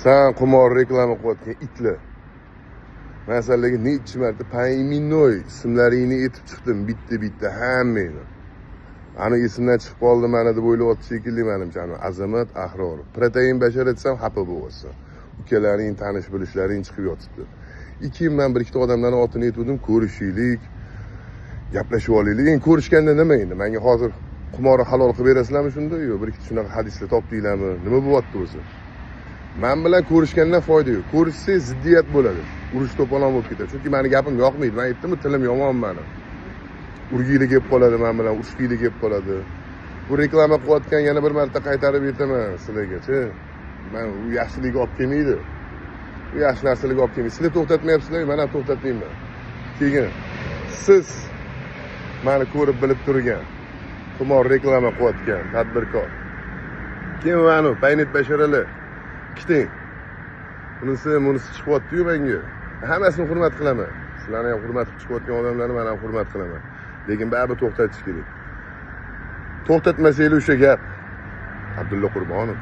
Sen qimor reklama qilayotgan itlar. Men sizlarga necha marta poimenoy ismlaringni aytib chiqdim, bitta hammangni. Ani esimdan chiqib qoldi mana deb o'ylayapti shekilli menimcha. Azamat Ahrorov. Protein bashar etsam xafa bo'lyapsan. Ukalaring tanish bilishlaring chiqib yotibdi. Men bir ikkita odamlarning otini aytdim, ko'rishaylik, gaplashib olaylik. Endi ko'rishganda nima endi? Menga hozir qimorni halol qilib berasizlarmi shunda? Yo'q, bir ikkita shunaqa hadislar topdinglarmi? Nima bo'lyapti o'zi? Men bilan ko'rishgandan foyda yo'q. Ko'rishsangiz ziddiyat bo'ladi. Urush to'polon bo'lib ketadi. Chunki meni gapim yoqmaydi. Men aytdim, tilim yomon meni. Urgiyli kelib qoladi men bilan, urushgiyli kelib qoladi. Bu reklama qilayotgan yana bir marta qaytarib aytaman sizlarga-chi. Men u yaxshilikka olib kelmaydi. Bu yaxshi narsalarga olib kelmaydi. Sizlar to'xtatmayapsizlar, men ham to'xtatmayman. Keyin siz meni ko'rib bilib turgan, qimor reklama qilayotgan tadbirkor. Keyin meni Paynet basharalar kiting. Bunisi chiqyapti-yu menga. Hammasini hurmat qilaman. Sizlarni ham hurmat qilib chiqayotgan odamlarni men ham hurmat qilaman. Lekin baribir to'xtatish kerak. To'xtatmasanglar o'sha gap Abdulla Qurbonov